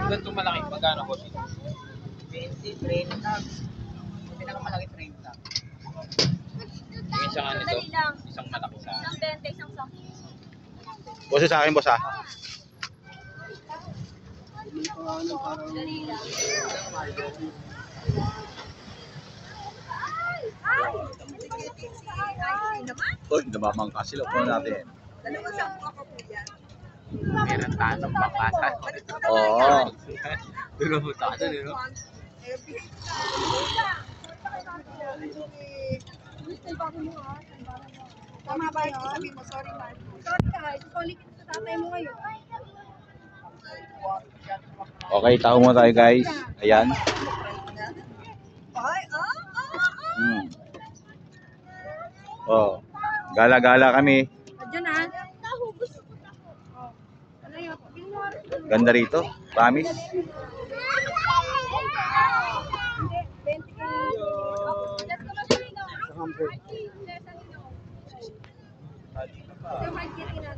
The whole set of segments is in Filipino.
Ganito malaki, magkano po? 20, 30. Pinakamalaki 30. Yung isang ano ito, isang malaki sa Isang 20, isang 10. Boss, sa akin, boss, ha? Dali lang. Uy, namamangka sila po natin. Dalawang sampo ako po yan. meron tayo ng bangkasan. Oo. Dulo mo tayo, no? Tama ba yung sabi mo? Sorry, man. Sorry guys, sorry sa tatay mo ngayon. Okay, tao mo tayo, guys. Ayan. Ay, Oh. Gala-gala kami. Diyan ah. Nahubos ko na. Ano yun? Ganda rito. Promise. Hindi, 20 kayo. Let's go na sa lino.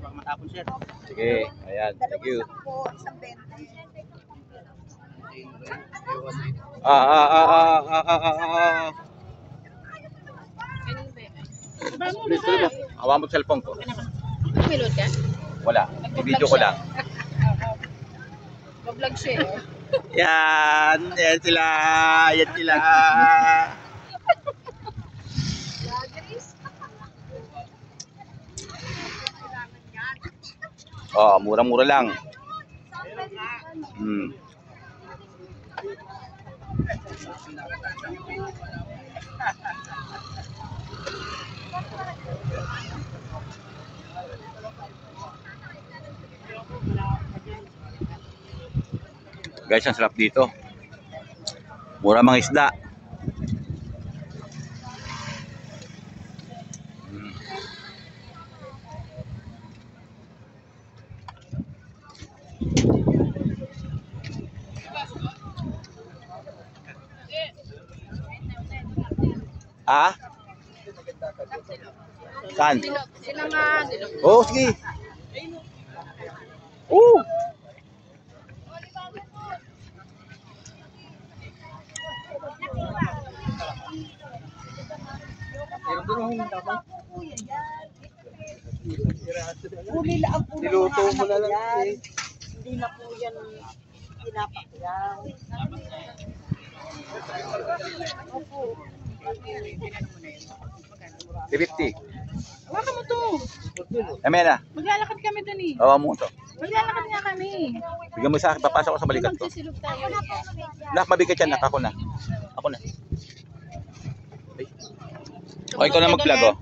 Matapon siya. Sige. Ayan. Thank you. sampo, isang 20. Hawa mo cellphone ko. Pilot ka? Wala. I-video ko lang. Mag-vlog siya eh. Yan. Yan sila. Yan sila. Oh, murang-mura lang. Guys, ang sarap dito. Mura mga isda. Ah? Saan? Sila nga. Oh, sige. Oh. Niluto mo na lang yan. Hindi na po yan tinapak yan. Opo. 50. Hawakan mo to. Amena, Maglalakad kami dun eh. hawa mo ito. Maglalakad nga kami. Bigyan mo sa akin, papasok ko sa balikat ko. Magsisilog tayo. Nak, mabigat yan, nak. Ako na. Ako na. Ay. O, ikaw na mag-vlog, oh.